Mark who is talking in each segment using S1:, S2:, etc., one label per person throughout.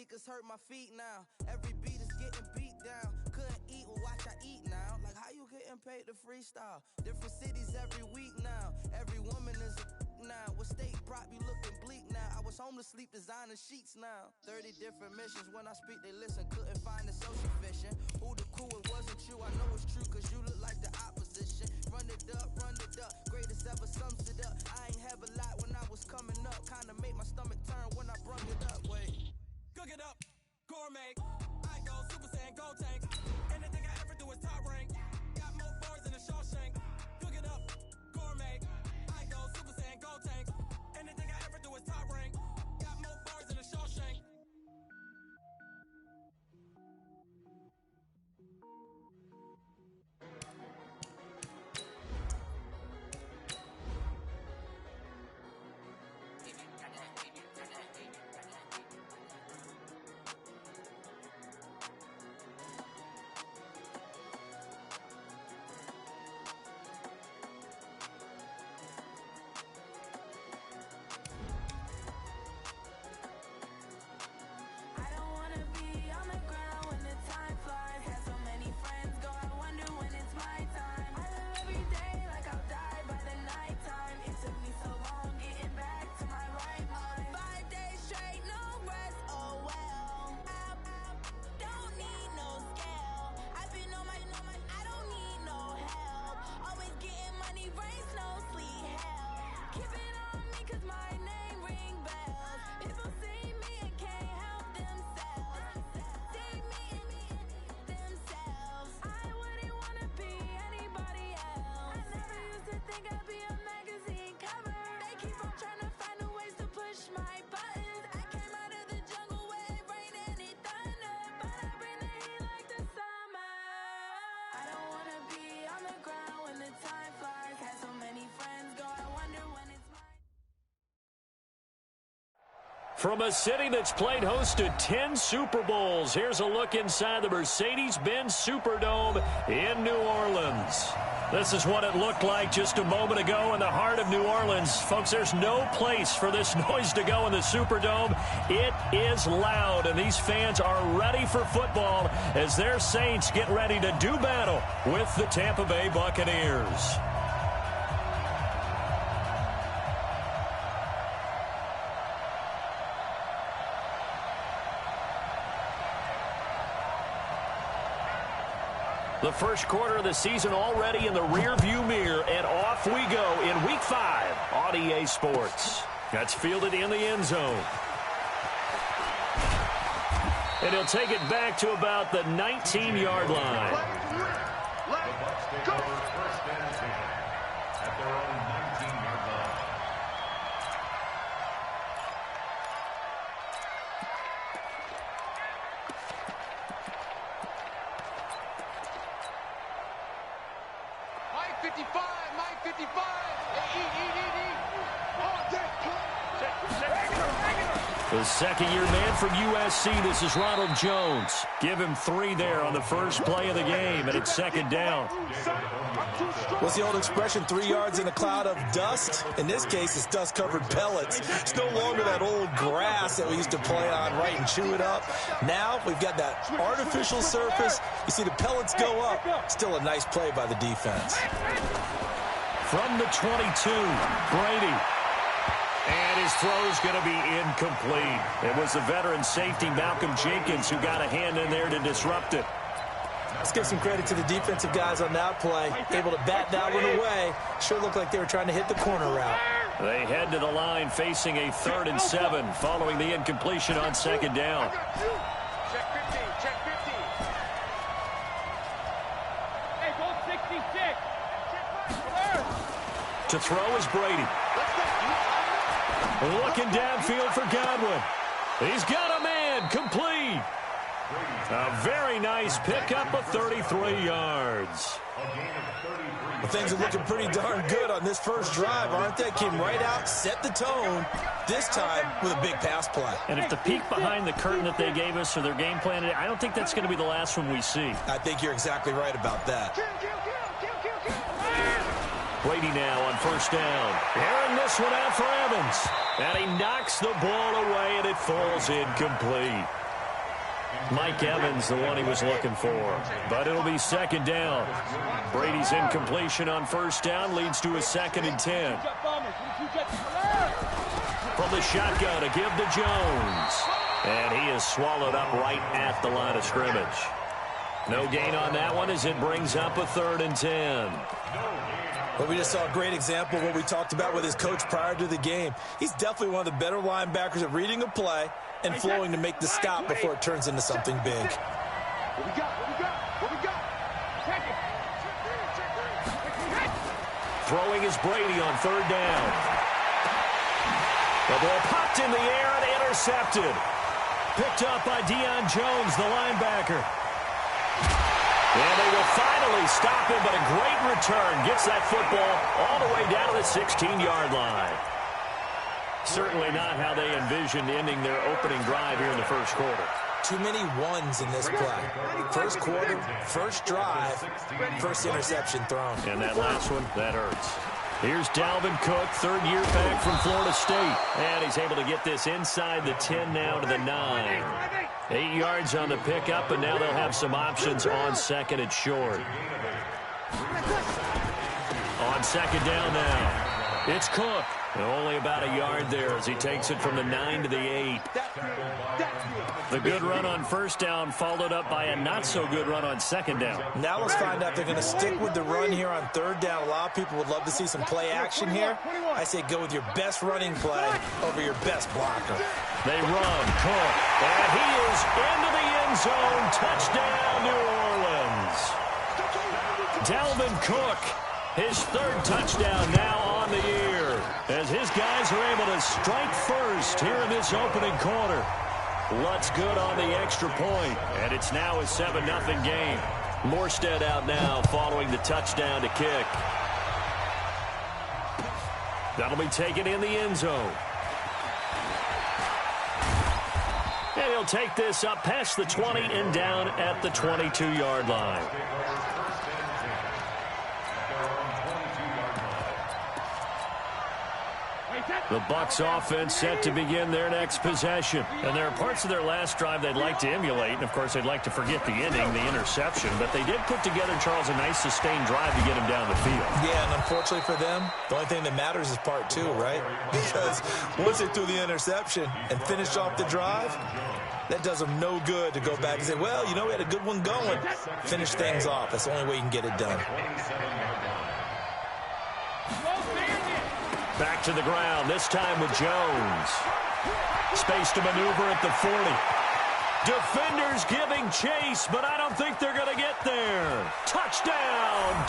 S1: sneakers hurt my feet now. Every beat is getting beat down. Couldn't eat, well watch I eat now. Like how you getting paid to freestyle? Different cities every week now. Every woman is a now. With state prop, you looking bleak now. I was home to sleep, designer sheets now. 30 different missions. When I speak, they listen. Couldn't find it so sufficient. Who the cool, it wasn't you. I know it's true, cause you look like the opposition. Run it up, greatest ever sums it up. I ain't have a lot when I was coming up. Kinda made my stomach turn when I brung it up. Wait.
S2: Cook it up, gourmet. I go Super Saiyan, gold tank. Anything I ever do is top rank. Got more bars than a Shawshank. Cook it up, gourmet. I go Super Saiyan, gold tank. Anything I ever do is top rank. Got more bars than a Shawshank.
S3: From a city that's played host to 10 Super Bowls, here's a look inside the Mercedes-Benz Superdome in New Orleans. This is what it looked like just a moment ago in the heart of New Orleans. Folks, there's no place for this noise to go in the Superdome. It is loud, and these fans are ready for football as their Saints get ready to do battle with the Tampa Bay Buccaneers. The first quarter of the season already in the rearview mirror, and off we go in Week 5 on EA Sports. That's fielded in the end zone. And he'll take it back to about the 19-yard line.
S4: Let's go. At their own 19-yard line.
S3: The second-year man from USC, this is Ronald Jones. Give him 3 there on the first play of the game, and it's second down.
S5: What's the old expression, 3 yards in a cloud of dust? In this case, it's dust-covered pellets. It's no longer that old grass that we used to play on, right, and chew it up. Now we've got that artificial surface. You see the pellets go up. Still a nice play by the defense.
S3: From the 22, Brady. And his throw's going to be incomplete. It was the veteran safety, Malcolm Jenkins, who got a hand in there to disrupt it.
S5: Let's give some credit to the defensive guys on that play. Able to bat that one away. Sure looked like they were trying to hit the corner route.
S3: They head to the line facing a 3rd and 7 following the incompletion on second down.
S6: Check 15, check 15. Hey, go 66.
S3: To throw is Brady. Looking downfield for Godwin. He's got a man, complete. A very nice pickup of 33 yards.
S5: Well, things are looking pretty darn good on this first drive, aren't they? Came right out, set the tone, this time with a big pass play.
S3: And if the peek behind the curtain that they gave us or their game plan, I don't think that's going to be the last one we see.
S5: I think you're exactly right about that.
S3: Brady now on first down. Airing this one out for Evans. And he knocks the ball away, and it falls incomplete. Mike Evans, the one he was looking for. But it'll be second down. Brady's incompletion on first down leads to a 2nd and 10. From the shotgun, a give to Jones. And he is swallowed up right at the line of scrimmage. No gain on that one as it brings up a 3rd and 10.
S5: Well, we just saw a great example of what we talked about with his coach prior to the game. He's definitely one of the better linebackers at reading a play and flowing to make the stop before it turns into something big.
S6: What we got? Check it.
S3: Throwing is Brady on 3rd down. The ball popped in the air and intercepted. Picked up by Deion Jones, the linebacker. And they will finally stop him, but a great return. Gets that football all the way down to the 16-yard line. Certainly not how they envisioned ending their opening drive here in the first quarter.
S5: Too many ones in this play. First quarter, first drive, first interception thrown.
S3: And that last one, that hurts. Here's Dalvin Cook, 3rd year back from Florida State. And he's able to get this inside the 10 now to the 9. 8 yards on the pickup, and now they'll have some options on 2nd and short. On 2nd down now, it's Cook. And only about a yard there as he takes it from the 9 to the 8. The good run on first down followed up by a not-so-good run on 2nd down.
S5: Now let's find out if they're going to stick with the run here on 3rd down. A lot of people would love to see some play action here. I say go with your best running play over your best blocker.
S3: They run, Cook, and he is into the end zone. Touchdown, New Orleans. Dalvin Cook, his 3rd touchdown now on the year, as his guys are able to strike first here in this opening quarter. Lutz good on the extra point, and it's now a 7-0 game. Morstead out now following the touchdown to kick. That'll be taken in the end zone. And he'll take this up past the 20 and down at the 22-yard line. The Bucs offense set to begin their next possession. And there are parts of their last drive they'd like to emulate. And, of course, they'd like to forget the inning, the interception. But they did put together, Charles, a nice sustained drive to get him down the field.
S5: Yeah, and unfortunately for them, the only thing that matters is part 2, right? Because once they threw the interception and finished off the drive, that does them no good to go back and say, well, you know, we had a good one going. Finish things off. That's the only way you can get it done.
S3: Back to the ground, this time with Jones. Space to maneuver at the 40. Defenders giving chase, but I don't think they're going to get there. Touchdown!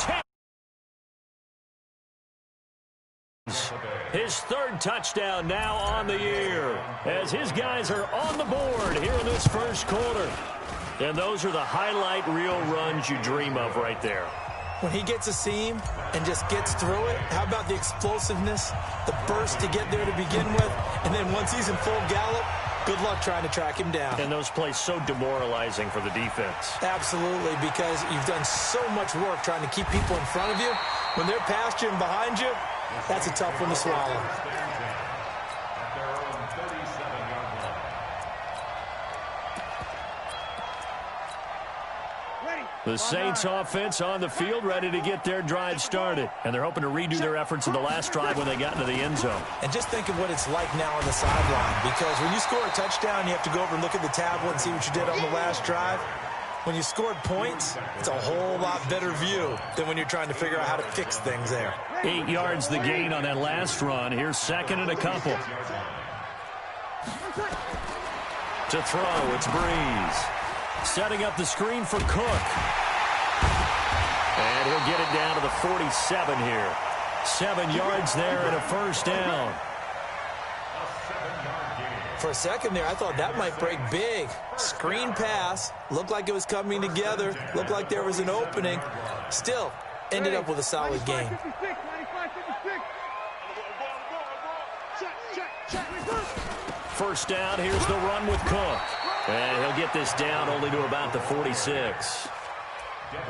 S3: His 3rd touchdown now on the year, as his guys are on the board here in this first quarter. And those are the highlight reel runs you dream of right there.
S5: When he gets a seam and just gets through it, how about the explosiveness, the burst to get there to begin with, and then once he's in full gallop, good luck trying to track him down.
S3: And those plays so demoralizing for the defense.
S5: Absolutely, because you've done so much work trying to keep people in front of you. When they're past you and behind you, that's a tough one to swallow.
S3: The Saints offense on the field ready to get their drive started. And they're hoping to redo their efforts in the last drive when they got into the end zone.
S5: And just think of what it's like now on the sideline. Because when you score a touchdown, you have to go over and look at the tablet and see what you did on the last drive. When you scored points, it's a whole lot better view than when you're trying to figure out how to fix things there.
S3: 8 yards the gain on that last run. Here's 2nd and a couple. To throw, it's Breeze. Setting up the screen for Cook. And he'll get it down to the 47 here. 7 yards there and a first down.
S5: For a second there, I thought that might break big. Screen pass. Looked like it was coming together. Looked like there was an opening. Still, ended up with a solid game.
S3: First down, here's the run with Cook. And he'll get this down only to about the 46.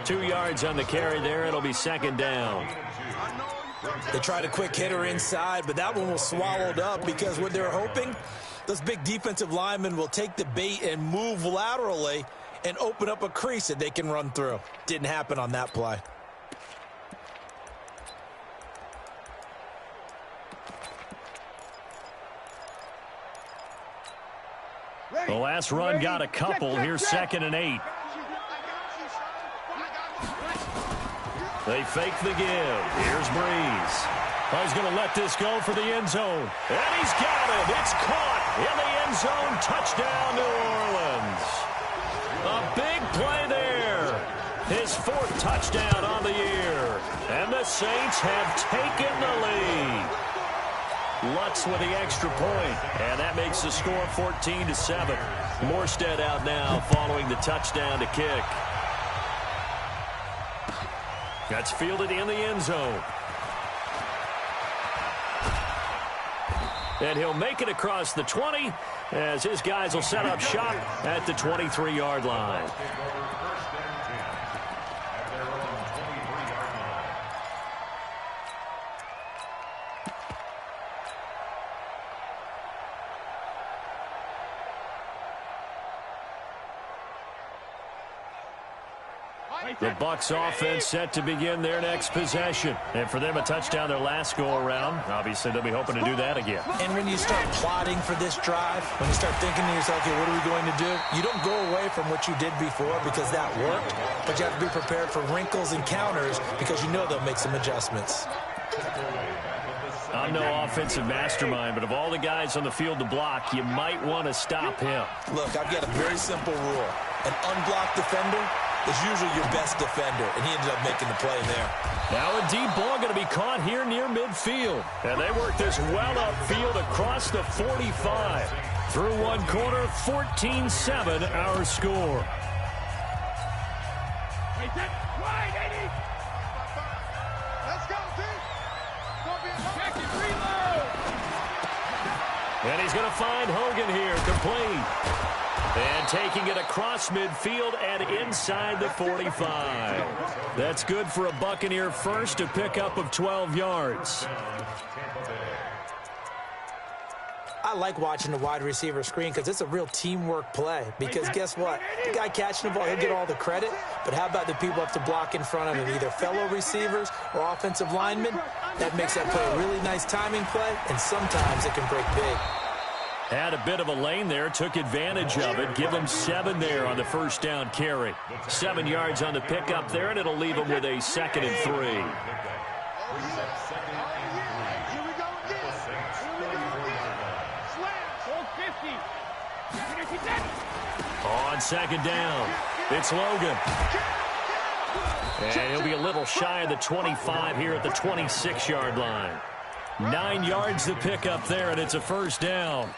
S3: 2 yards on the carry there. It'll be 2nd down.
S5: They tried a quick hitter inside, but that one was swallowed up because what they're hoping Those big defensive linemen will take the bait and move laterally and open up a crease that they can run through. Didn't happen on that play.
S3: The last run got a couple. Here's 2nd and 8. They fake the give. Here's Breeze. Oh, he's going to let this go for the end zone. And he's got it. It's caught in the end zone. Touchdown, New Orleans. A big play there. His 4th touchdown on the year. And the Saints have taken the lead. Lutz with the extra point, and that makes the score 14-7. Morstead out now following the touchdown to kick. That's fielded in the end zone. And he'll make it across the 20 as his guys will set up shop at the 23-yard line. The Bucs offense set to begin their next possession. And for them, a touchdown their last go-around. Obviously, they'll be hoping to do that again.
S5: And when you start plotting for this drive, when you start thinking to yourself, okay, what are we going to do? You don't go away from what you did before because that worked, but you have to be prepared for wrinkles and counters because you know they'll make some adjustments.
S3: I'm no offensive mastermind, but of all the guys on the field to block, you might want to stop him.
S5: Look, I've got a very simple rule. An unblocked defender is usually your best defender, and he ended up making the play there.
S3: Now a deep ball going to be caught here near midfield. And they work this well upfield across the 45. Through one quarter, 14-7 our score.
S6: Let's go, team.
S3: And he's going to find Hogan here, complete. And taking it across midfield and inside the 45. That's good for a Buccaneer first, a pickup of 12 yards.
S5: I like watching the wide receiver screen because it's a real teamwork play. Because guess what? The guy catching the ball, he'll get all the credit. But how about the people up to block in front of him, either fellow receivers or offensive linemen? That makes that play a really nice timing play, and sometimes it can break big.
S3: Had a bit of a lane there, took advantage of it. Give him 7 there on the first down carry. 7 yards on the pickup there, and it'll leave him with a 2nd and 3. On 2nd down, it's Logan. And he'll be a little shy of the 25 here at the 26-yard line. 9 yards to pick up there, and it's a first down.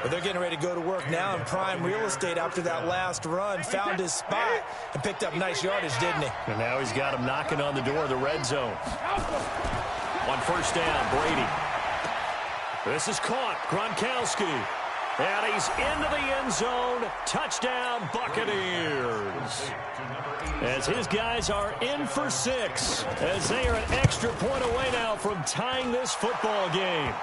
S5: But they're getting ready to go to work now in prime real estate after that last run. Found his spot and picked up nice yardage, didn't he?
S3: And now he's got him knocking on the door of the red zone. On first down, Brady. This is caught. Gronkowski. And he's into the end zone. Touchdown, Buccaneers. As his guys are in for 6, as they are an extra point away now from tying this football game.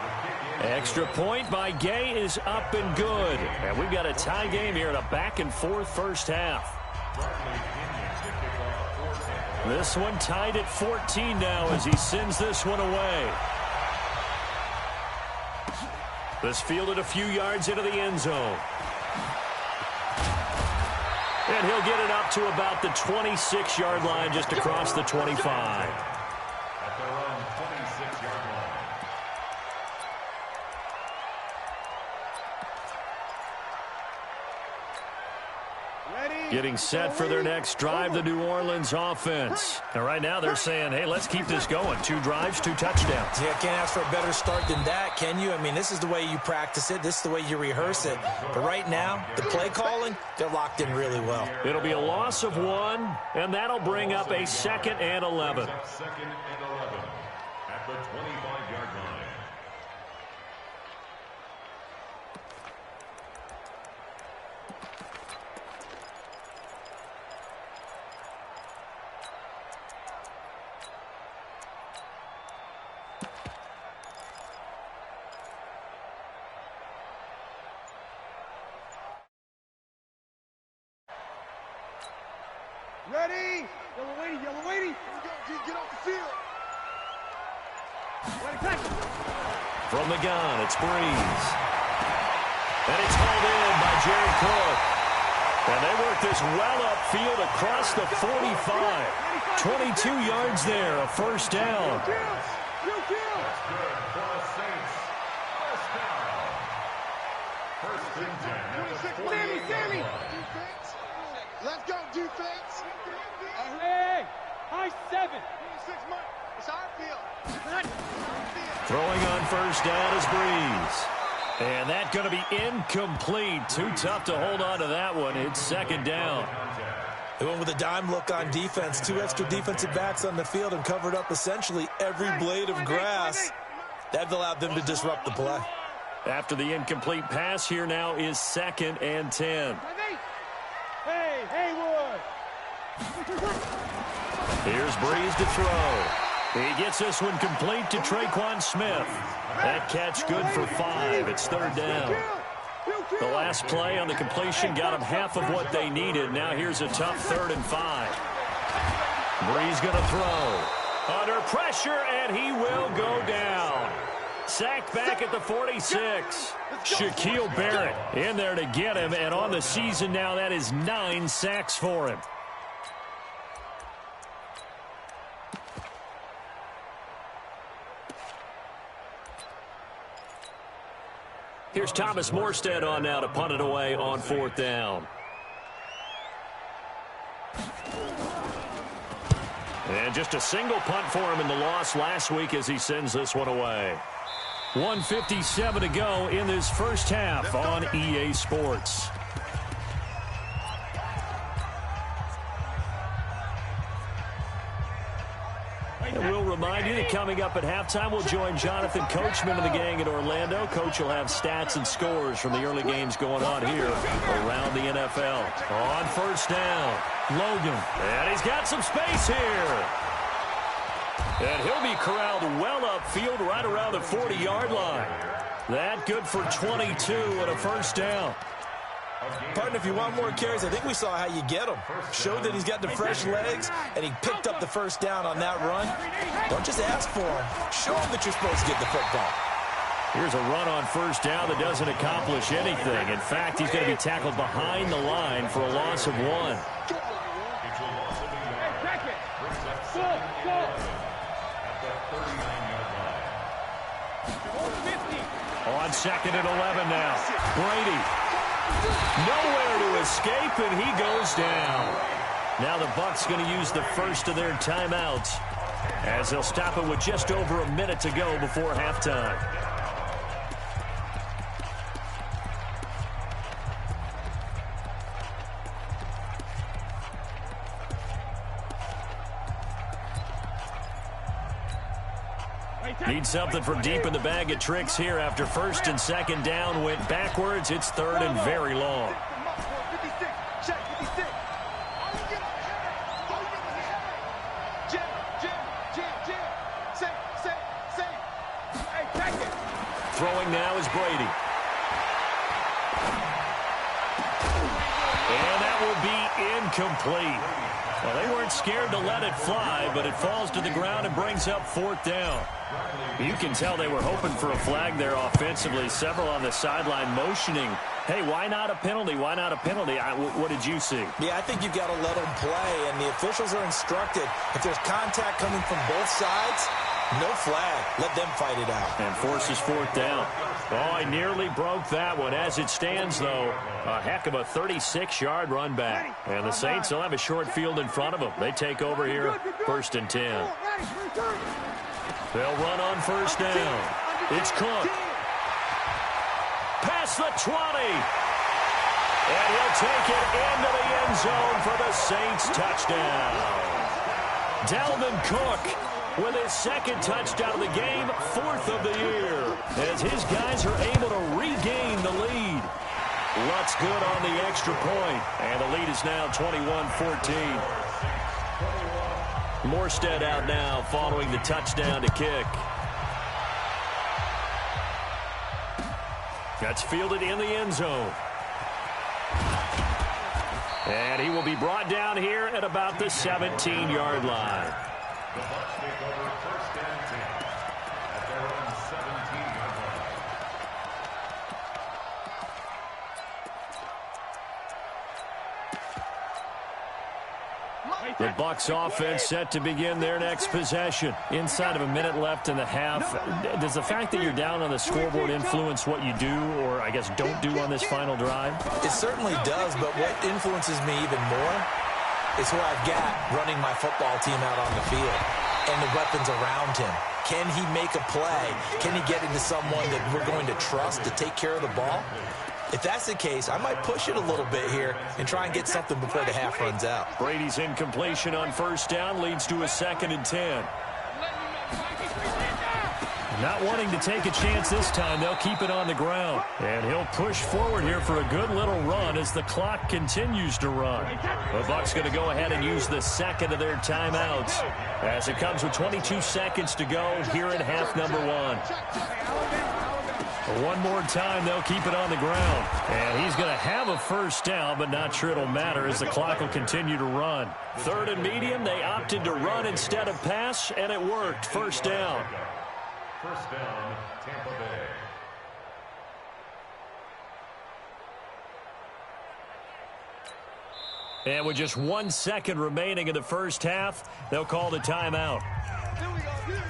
S3: Extra point by Gay is up and good. And we've got a tie game here in a back-and-forth first half. This one tied at 14 now as he sends this one away. This fielded a few yards into the end zone. And he'll get it up to about the 26-yard line, just across the 25.
S4: At their own 26-yard line.
S3: Getting set for their next drive, the New Orleans offense. And right now they're saying, hey, let's keep this going. 2 drives, 2 touchdowns.
S5: Yeah, can't ask for a better start than that, can you? I mean, this is the way you practice it. This is the way you rehearse it. But right now, the play calling, they're locked in really well.
S3: It'll be a loss of 1, and that'll bring up a 2nd and 11.
S4: 2nd and 11 at the 25-yard line.
S6: Ready? Yellow waiting. Get off the field.
S3: From the gun, it's Breeze. And it's hauled in by Jared Cook. And they work this well upfield across the 45. 22 yards there, a first down.
S4: That's good for the Saints. First down. First and 10 at the 48-yard line.
S6: Defense. Let's go, defense.
S7: Hey, high 7.
S6: 26 months. It's our field.
S3: Throwing on first down is Breeze. And that's going to be incomplete. Too tough to hold on to that one. It's second down.
S5: They went with a dime look on defense. 2 extra defensive backs on the field and covered up essentially every blade of grass. That allowed them to disrupt the play.
S3: After the incomplete pass, here now is second and 10.
S7: Hey, Haywood.
S3: Here's Breeze to throw. He gets this one complete to Traquan Smith. That catch good for 5. It's third down. The last play on the completion got them half of what they needed. Now here's a tough 3rd and 5. Breeze going to throw. Under pressure, and he will go down. Sacked back at the 46. Shaquille Barrett in there to get him, and on the season now, that is 9 sacks for him. Here's Thomas Morstead on now to punt it away on 4th down. And just a single punt for him in the loss last week as he sends this one away. 1:57 to go in this first half on EA Sports. And we'll remind you that coming up at halftime, we'll join Jonathan Coachman and the gang at Orlando. Coach will have stats and scores from the early games going on here around the NFL. On first down, Logan. And he's got some space here. And he'll be corralled well upfield right around the 40-yard line. That good for 22 and a first down.
S5: Partner, if you want more carries, I think we saw how you get him. Showed that he's got the fresh legs, and he picked up the first down on that run. Don't just ask for him. Show him that you're supposed to get the football.
S3: Here's a run on first down that doesn't accomplish anything. In fact, he's going to be tackled behind the line for a loss of 1. On second and 11 now. Brady. Nowhere to escape, and he goes down. Now the Bucs going to use the first of their timeouts as they'll stop it with just over a minute to go before halftime. Need something from deep in the bag of tricks here after first and second down went backwards. It's third and very long. Throwing now is Brady. And that will be incomplete. Well, they weren't scared to let it fly, but it falls to the ground and brings up 4th down. You can tell they were hoping for a flag there offensively. Several on the sideline motioning, hey, why not a penalty? Why not a penalty? What did you see?
S5: Yeah, I think you've got to let them play, and the officials are instructed. If there's contact coming from both sides, no flag. Let them fight it out.
S3: And forces 4th down. Oh, I nearly broke that one. As it stands, though, a heck of a 36-yard run back. And the Saints will have a short field in front of them. They take over here, 1st and 10. They'll run on first down. It's Cook. Past the 20. And he'll take it into the end zone for the Saints touchdown. Dalvin Cook with his second touchdown of the game, 4th of the year, as his guys are able to regain the lead. Lutz good on the extra point, and the lead is now 21-14. Morstead out now following the touchdown to kick. That's fielded in the end zone. And he will be brought down here at about the 17-yard line.
S4: The Bucs take over 1st and 10 at their own 17-yard line.
S3: The Bucs offense set to begin their next possession. Inside of a minute left in the half. Does the fact that you're down on the scoreboard influence what you do, or I guess don't do on this final drive?
S5: It certainly does, but what influences me even more is who I've got running my football team out on the field and the weapons around him. Can he make a play? Can he get into someone that we're going to trust to take care of the ball? If that's the case, I might push it a little bit here and try and get something before the half runs out.
S3: Brady's incompletion on 1st down leads to a 2nd and 10. Not wanting to take a chance this time, they'll keep it on the ground. And he'll push forward here for a good little run as the clock continues to run. The Bucs going to go ahead and use the 2nd of their timeouts as it comes with 22 seconds to go here in half number 1. One more time, they'll keep it on the ground. And he's going to have a 1st down, but not sure it'll matter as the clock will continue to run. 3rd and medium, they opted to run instead of pass, and it worked. 1st down.
S4: 1st down, Tampa Bay.
S3: And with just 1 second remaining in the 1st half, they'll call the timeout.
S6: Here we go. Here.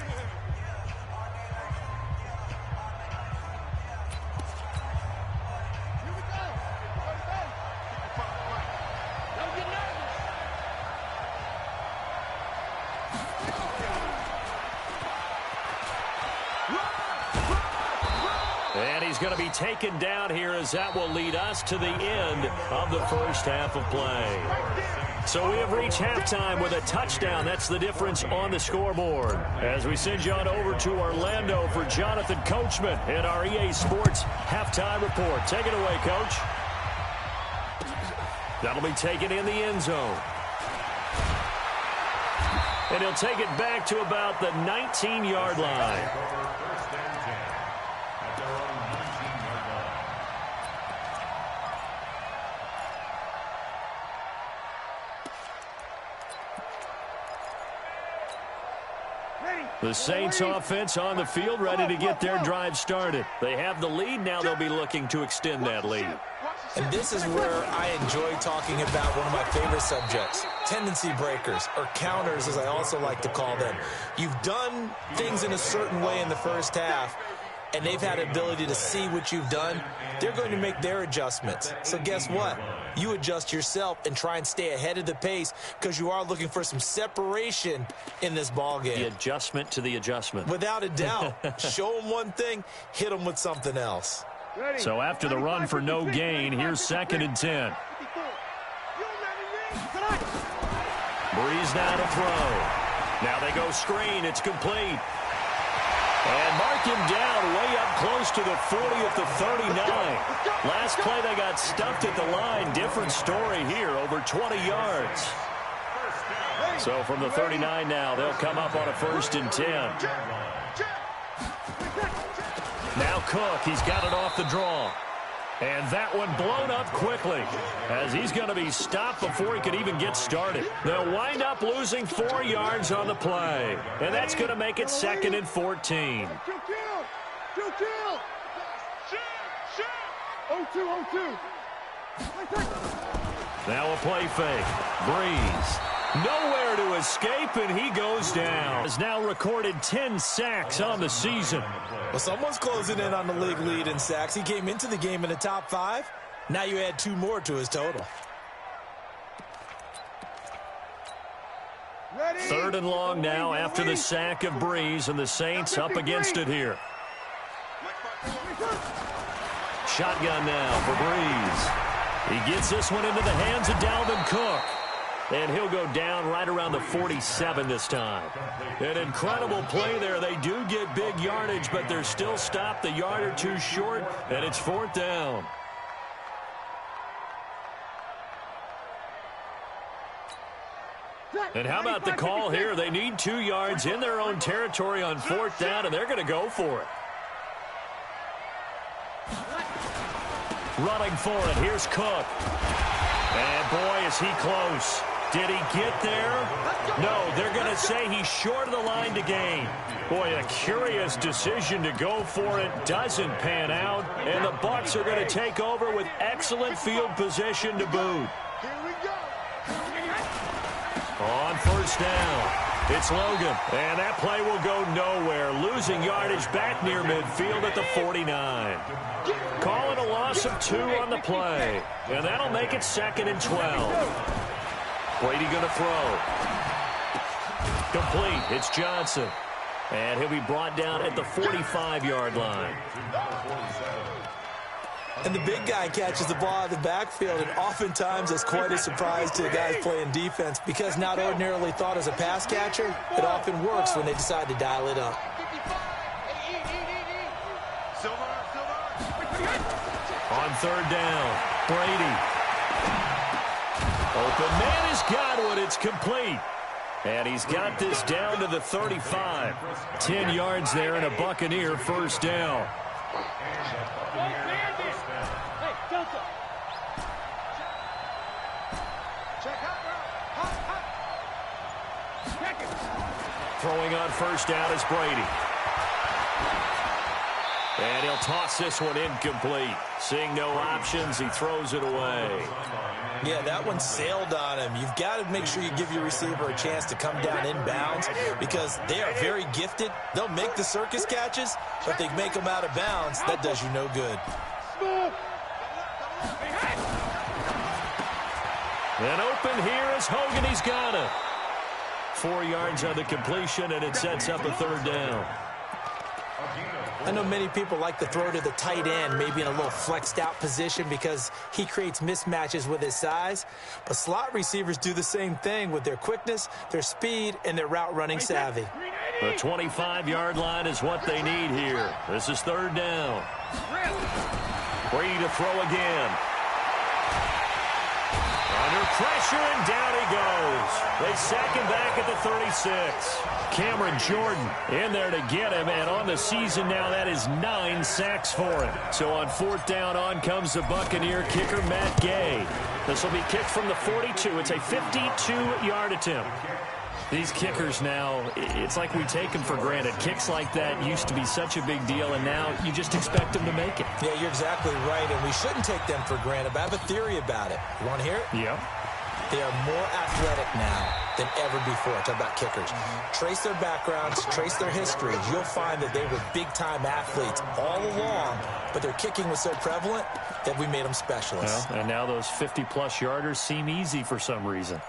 S3: And he's going to be taken down here as that will lead us to the end of the 1st half of play. So we have reached halftime with a touchdown. That's the difference on the scoreboard. As we send you on over to Orlando for Jonathan Coachman in our EA Sports halftime report. Take it away, Coach. That'll be taken in the end zone. And he'll take it back to about the 19-yard line. The Saints offense on the field ready to get their drive started. They have the lead. Now they'll be looking to extend that lead.
S5: And this is where I enjoy talking about one of my favorite subjects, tendency breakers, or counters as I also like to call them. You've done things in a certain way in the 1st half, and they've had the ability to see what you've done. They're going to make their adjustments. So guess what? You adjust yourself and try and stay ahead of the pace because you are looking for some separation in this ball game.
S3: The adjustment to the adjustment.
S5: Without a doubt. Show them one thing, hit them with something else.
S3: So after the run for no gain, here's 2nd and 10. Breeze now to throw. Now they go screen. It's complete. And mark him down way up close to the 40 at the 39. Last play they got stuffed at the line. Different story here, over 20 yards. So from the 39 now, they'll come up on a 1st and 10. Now Cook, he's got it off the draw. And that one blown up quickly as he's going to be stopped before he could even get started. They'll wind up losing 4 yards on the play. And that's going to make it 2nd and 14.
S6: 2-2. 0-2.
S3: Now a play fake. Breeze. Nowhere to escape, and he goes down. Has now recorded 10 sacks on the season.
S5: Well, someone's closing in on the league lead in sacks. He came into the game in the top 5. Now you add 2 more to his total.
S3: 3rd and long now after the sack of Breeze, and the Saints up against it here. Shotgun now for Breeze. He gets this one into the hands of Dalvin Cook. And he'll go down right around the 47 this time. An incredible play there. They do get big yardage, but they're still stopped a yard or 2 short, and it's 4th down. And how about the call here? They need 2 yards in their own territory on 4th down, and they're going to go for it. Running for it. Here's Cook. And boy, is he close. Did he get there? No, they're going to say he's short of the line to gain. Boy, a curious decision to go for it. Doesn't pan out. And the Bucs are going to take over with excellent field position to boot. On first down, it's Logan. And that play will go nowhere. Losing yardage back near midfield at the 49. Calling a loss of 2 on the play. And that'll make it 2nd and 12. Brady going to throw. Complete. It's Johnson. And he'll be brought down at the 45-yard line.
S5: And the big guy catches the ball out of the backfield, and oftentimes it's quite a surprise to the guys playing defense because not ordinarily thought as a pass catcher, it often works when they decide to dial it up.
S3: On third down, Brady. Open man is Godwin. It's complete. And he's got this down to the 35. 10 yards there and a Buccaneer first down. Throwing on first down is Brady. And he'll toss this one incomplete. Seeing no options, he throws it away.
S5: Yeah, that one sailed on him. You've got to make sure you give your receiver a chance to come down inbounds because they are very gifted. They'll make the circus catches, but if they make them out of bounds, that does you no good.
S3: And open here is Hogan. He's got it. 4 yards on the completion, and it sets up a third down.
S5: I know many people like to throw to the tight end, maybe in a little flexed out position because he creates mismatches with his size. But slot receivers do the same thing with their quickness, their speed, and their route running savvy.
S3: The 25-yard line is what they need here. This is third down. Brady to throw again. Under pressure, and down he goes. They sack him back at the 36. Cameron Jordan in there to get him, and on the season now, that is 9 sacks for him. So on fourth down, on comes the Buccaneer kicker, Matt Gay. This will be kicked from the 42. It's a 52-yard attempt. These kickers now, it's like we take them for granted. Kicks like that used to be such a big deal, and now you just expect them to make it.
S5: Yeah, you're exactly right, and we shouldn't take them for granted, but I have a theory about it. You want to hear it?
S3: Yep.
S5: They are more athletic now than ever before. Talk about kickers. Trace their backgrounds, trace their histories. You'll find that they were big-time athletes all along, but their kicking was so prevalent that we made them specialists.
S3: Well, and now those 50-plus yarders seem easy for some reason.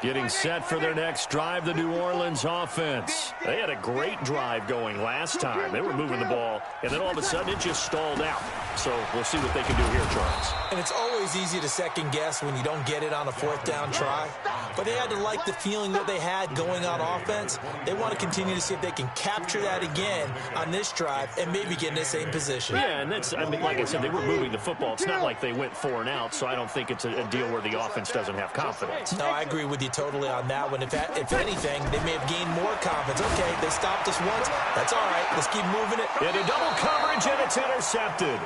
S3: Getting set for their next drive, the New Orleans offense. They had a great drive going last time. They were moving the ball, and then all of a sudden it just stalled out. So we'll see what they can do here, Charles.
S5: And it's always easy to second guess when you don't get it on a fourth down try. But they had to like the feeling that they had going on offense. They want to continue to see if they can capture that again on this drive and maybe get in the same position.
S3: Yeah, and that's, I mean, like I said, they were moving the football. It's not like they went 4 and out, so I don't think it's a deal where the offense doesn't have confidence.
S5: No, I agree with you totally on that one. If anything, they may have gained more confidence. Okay, they stopped us once. That's all right. Let's keep moving it.
S3: Into double coverage, and it's intercepted.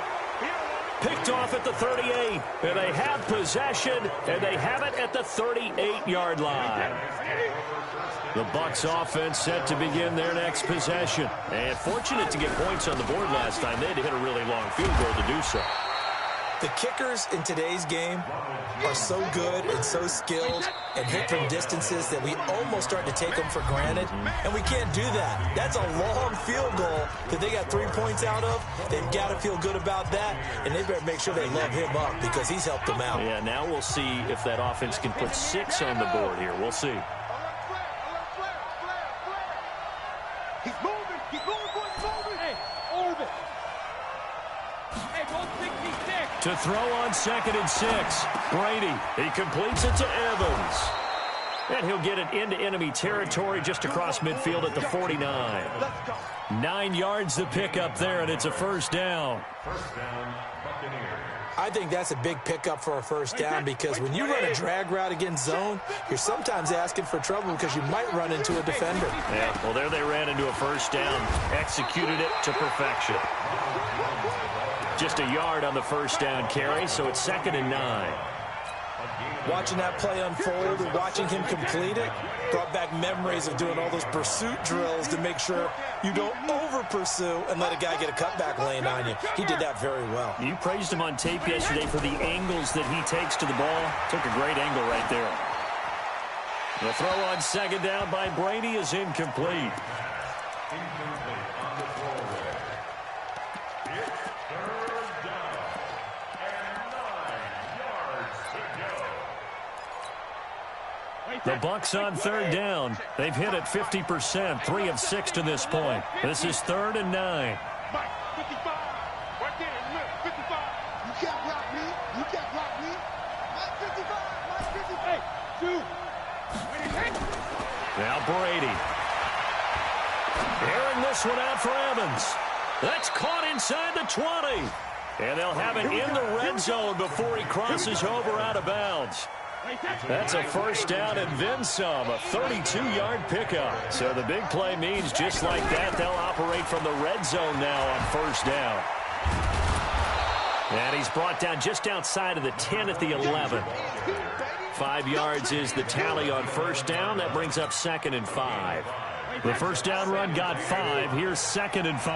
S3: Picked off at the 38, and they have possession, and they have it at the 38-yard line. The Bucs offense set to begin their next possession. And fortunate to get points on the board last time. They had to hit a really long field goal to do so.
S5: The kickers in today's game are so good and so skilled and hit from distances that we almost start to take them for granted, and we can't do that. That's a long field goal that they got 3 points out of. They've got to feel good about that, and they better make sure they love him up because he's helped them out.
S3: Yeah, now we'll see if that offense can put 6 on the board here. We'll see.
S7: He's moving. He's moving, boys. He's moving. Hey, orbit. Hey, go 66.
S3: To throw on 2nd and 6. Brady, he completes it to Evans. And he'll get it into enemy territory just across midfield at the 49. 9 yards the pickup there, and it's a first down.
S4: First down, Buccaneers.
S5: I think that's a big pickup for a first down because when you run a drag route against zone, you're sometimes asking for trouble because you might run into a defender.
S3: Yeah, well, there they ran into a first down, executed it to perfection. Just a yard on the first down carry, so it's 2nd and 9.
S5: Watching that play unfold and watching him complete it brought back memories of doing all those pursuit drills to make sure you don't over-pursue and let a guy get a cutback lane on you. He did that very well.
S3: You praised him on tape yesterday for the angles that he takes to the ball. Took a great angle right there. The throw on 2nd down by Brady is incomplete.
S4: Incomplete on the throwaway. It's 3rd down and 9 yards to go.
S3: The Bucs on 3rd down. They've hit it 50%, 3 of 6 to this point. This is 3rd and 9.
S6: Mike, 55. Right there in the middle, 55. You can't block me. You can't block me. Mike, 55. Mike, 55. Hey, 2.
S3: Now Brady. Airing this one out for Evans. That's caught inside the 20. And they'll have it in the red zone before he crosses over out of bounds. That's a 1st down and then some, a 32-yard pickup. So the big play means just like that, they'll operate from the red zone now on 1st down. And he's brought down just outside of the 10 at the 11. 5 yards is the tally on 1st down. That brings up 2nd and 5. The 1st down run got 5. Here's 2nd and 5.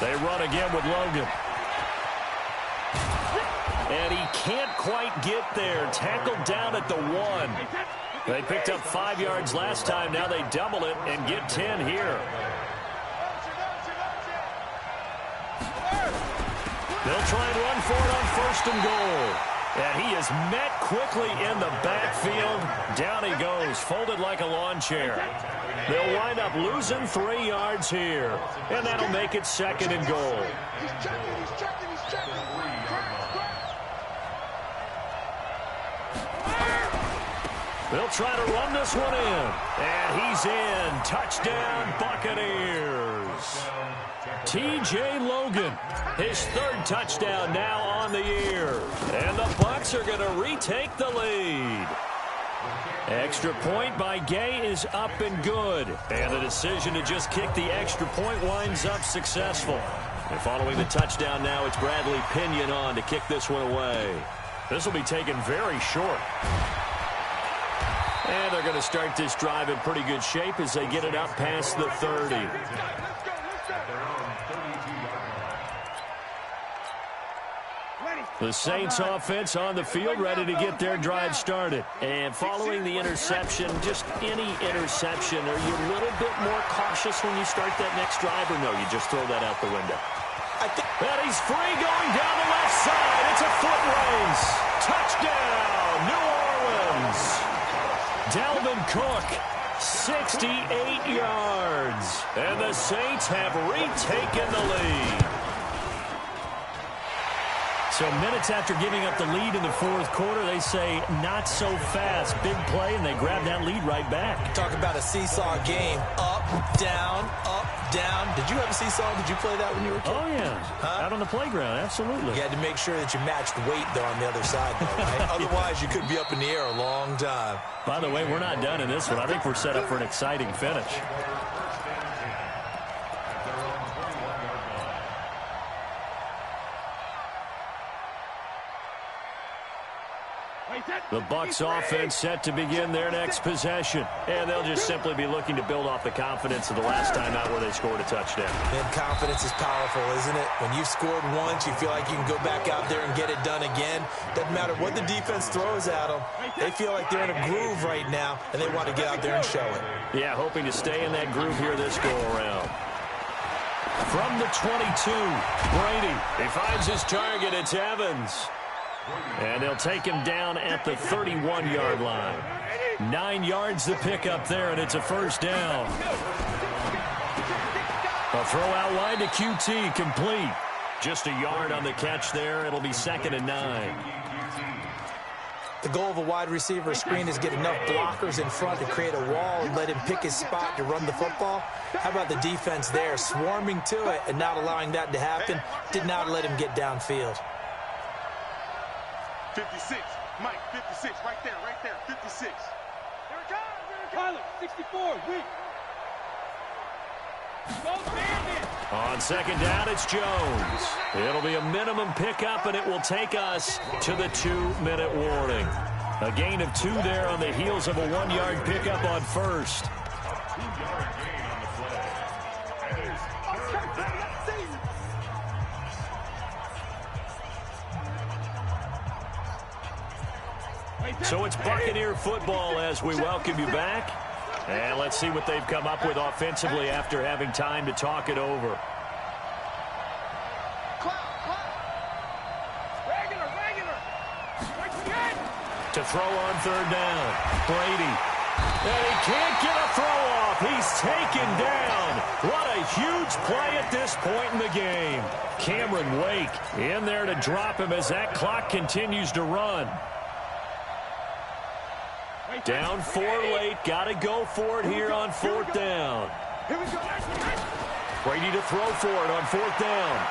S3: They run again with Logan. And he can't quite get there. Tackled down at the 1. They picked up 5 yards last time. Now they double it and get 10 here. They'll try and run for it on 1st and goal. And he is met quickly in the backfield. Down he goes, folded like a lawn chair. They'll wind up losing 3 yards here. And that'll make it 2nd and goal.
S6: He's checking, he's checking, he's checking.
S3: They'll try to run this one in. And he's in. Touchdown, Buccaneers. T.J. Logan, his 3rd touchdown now on the year. And the Bucs are going to retake the lead. Extra point by Gay is up and good. And the decision to just kick the extra point winds up successful. And following the touchdown now, it's Bradley Pinion on to kick this one away. This will be taken very short. And they're going to start this drive in pretty good shape as they get it up past the 30. The Saints offense on the field, ready to get their drive started. And following the interception, just any interception, are you a little bit more cautious when you start that next drive, or no, you just throw that out the window? And he's free going down the left side. It's a foot race. Touchdown, New Orleans. Dalvin Cook, 68 yards. And the Saints have retaken the lead. So minutes after giving up the lead in the 4th quarter, they say not so fast. Big play, and they grab that lead right back.
S5: Talk about a seesaw game. Up, down, up, down. Did you have a seesaw? Did you play that when you were a kid?
S3: Oh, yeah. Out on the playground, absolutely.
S5: You had to make sure that you matched weight, though, on the other side, though, right? Otherwise, you could be up in the air a long time.
S3: By the way, we're not done in this one. I think we're set up for an exciting finish. The Bucs offense set to begin their next possession. And they'll just simply be looking to build off the confidence of the last time out where they scored a touchdown.
S5: And confidence is powerful, isn't it? When you've scored once, you feel like you can go back out there and get it done again. Doesn't matter what the defense throws at them. They feel like they're in a groove right now, and they want to get out there and show it.
S3: Yeah, hoping to stay in that groove here this go-around. From the 22, Brady. He finds his target. It's Evans. And they'll take him down at the 31-yard line. 9 yards to pick up there, and it's a 1st down. A throw out wide to QT, complete. Just a yard on the catch there. It'll be 2nd and 9.
S5: The goal of a wide receiver screen is get enough blockers in front to create a wall and let him pick his spot to run the football. How about the defense there, swarming to it and not allowing that to happen? Did not let him get downfield.
S6: 56, Mike, 56, right there, 56. Here it comes, Tyler, 64, weak.
S3: On second down, it's Jones. It'll be a minimum pickup, and it will take us to the 2-minute warning. A gain of 2 there on the heels of a 1-yard pickup on first.
S4: 2-yard gain on the play. And it's third down.
S3: So it's Buccaneer football as we welcome you back. And let's see what they've come up with offensively after having time to talk it over. To throw on third down, Brady. And he can't get a throw off. He's taken down. What a huge play at this point in the game. Cameron Wake in there to drop him as that clock continues to run. Down 4 late. Got to go for it here on 4th down. Brady to throw for it on 4th down.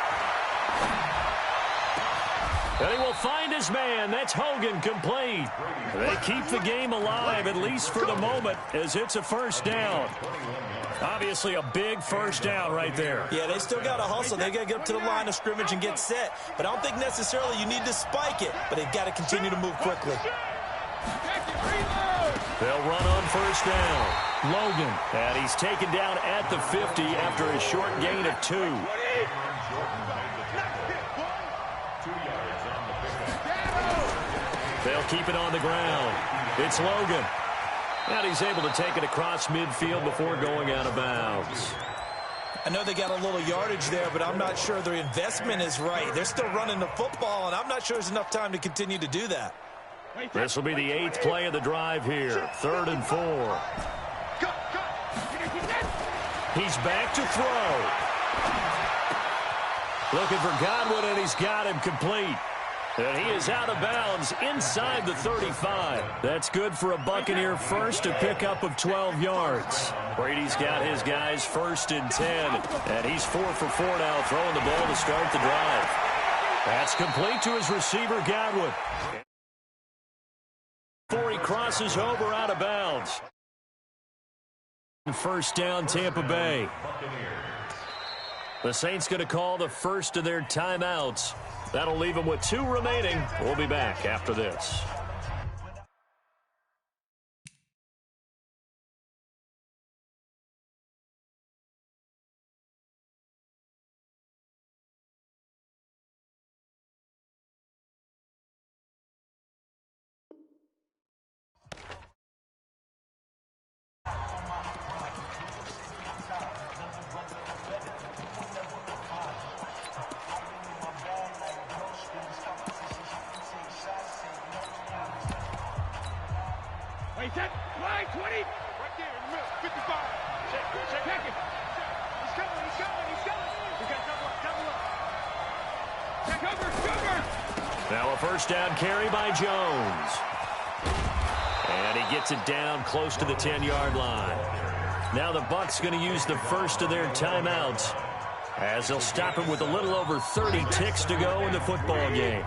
S3: And he will find his man. That's Hogan, complete. They keep the game alive, at least for the moment, as it's a first down. Obviously a big first down right there.
S5: Yeah, they still got to hustle. They got to get up to the line of scrimmage and get set. But I don't think necessarily you need to spike it, but they've got to continue to move quickly.
S3: They'll run on first down. Logan, and he's taken down at the 50 after a short gain of 2. They'll keep it on the ground. It's Logan. And he's able to take it across midfield before going out of bounds.
S5: I know they got a little yardage there, but I'm not sure their investment is right. They're still running the football, and I'm not sure there's enough time to continue to do that.
S3: This will be the 8th play of the drive here. 3rd and 4. He's back to throw. Looking for Godwin, and he's got him complete. And he is out of bounds inside the 35. That's good for a Buccaneer first, a pickup of 12 yards. Brady's got his guys 1st and 10. And he's 4 for 4 now, throwing the ball to start the drive. That's complete to his receiver, Godwin. Before he crosses over out of bounds. First down, Tampa Bay. The Saints going to call the first of their timeouts. That'll leave them with 2 remaining. We'll be back after this.
S6: Check, line 20. Right there in the middle, 55. Check it. He's coming. We got double up. Check over.
S3: Now a first down carry by Jones. And he gets it down close to the 10-yard line. Now the Bucs going to use the first of their timeouts as they'll stop him with a little over 30 ticks to go in the football game.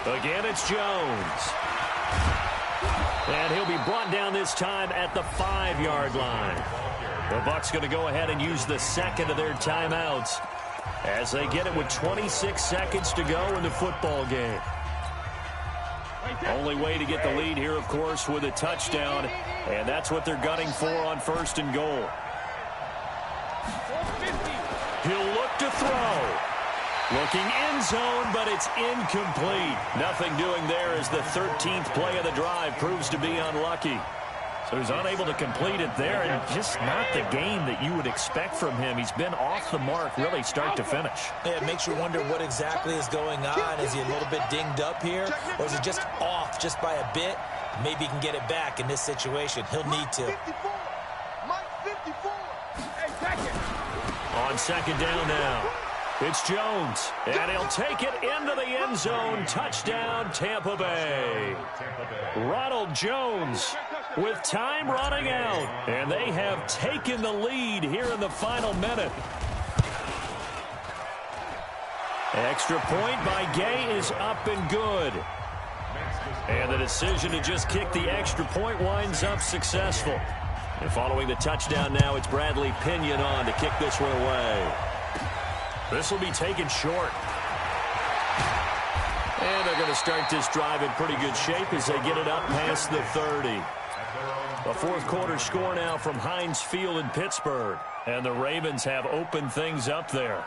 S3: Again, it's Jones. And he'll be brought down this time at the 5-yard line. The Bucs going to go ahead and use the second of their timeouts as they get it with 26 seconds to go in the football game. Only way to get the lead here, of course, with a touchdown, and that's what they're gunning for on 1st and goal. He'll look to throw. Looking end zone, but it's incomplete. Nothing doing there as the 13th play of the drive proves to be unlucky. So he's unable to complete it there, and just not the game that you would expect from him. He's been off the mark really start to finish.
S5: Yeah, it makes you wonder what exactly is going on. Is he a little bit dinged up here, or is he just off just by a bit? Maybe he can get it back in this situation. He'll need to.
S3: On second down now. It's Jones, and he'll take it into the end zone. Touchdown, Tampa Bay. Ronald Jones with time running out, and they have taken the lead here in the final minute. Extra point by Gay is up and good. And the decision to just kick the extra point winds up successful. And following the touchdown now, it's Bradley Pinion on to kick this one away. This will be taken short. And they're going to start this drive in pretty good shape as they get it up past the 30. A fourth quarter score now from Heinz Field in Pittsburgh. And the Ravens have opened things up there.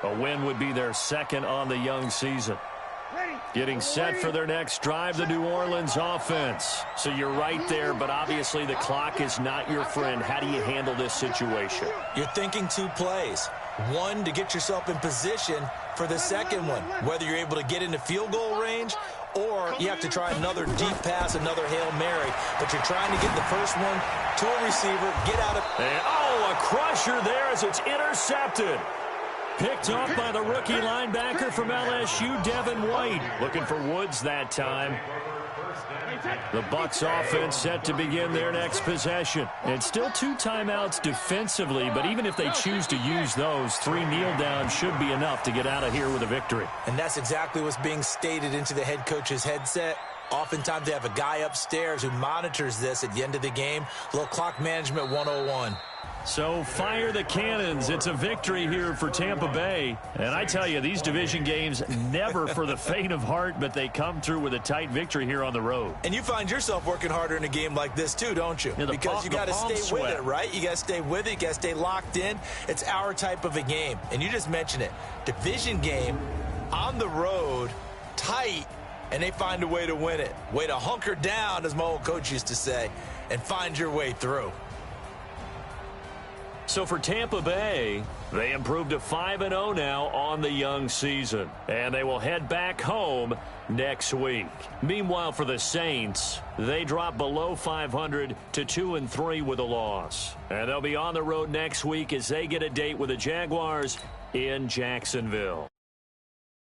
S3: A win would be their second on the young season. Getting set for their next drive, the New Orleans offense. So you're right there, but obviously the clock is not your friend. How do you handle this situation?
S5: You're thinking 2 plays. One, to get yourself in position for the second one, whether you're able to get into field goal range or you have to try another deep pass, another Hail Mary. But you're trying to get the first one to a receiver, get out of...
S3: And, oh, a crusher there as it's intercepted. Picked off by the rookie linebacker from LSU, Devin White. Looking for Woods that time. The Bucs offense set to begin their next possession. And still 2 timeouts defensively, but even if they choose to use those, 3 kneel downs should be enough to get out of here with a victory.
S5: And that's exactly what's being stated into the head coach's headset. Oftentimes they have a guy upstairs who monitors this at the end of the game. A little clock management 101.
S3: So fire the cannons. It's a victory here for Tampa Bay. And I tell you, these division games never for the faint of heart, but they come through with a tight victory here on the road.
S5: And you find yourself working harder in a game like this too, don't you?
S3: Yeah,
S5: because you got to stay with it, right? You got to stay with it. You got to stay locked in. It's our type of a game. And you just mentioned it. Division game on the road, tight, and they find a way to win it. Way to hunker down, as my old coach used to say, and find your way through.
S3: So for Tampa Bay, they improved to 5-0 now on the young season. And they will head back home next week. Meanwhile, for the Saints, they drop below 500 to 2-3 with a loss. And they'll be on the road next week as they get a date with the Jaguars in Jacksonville.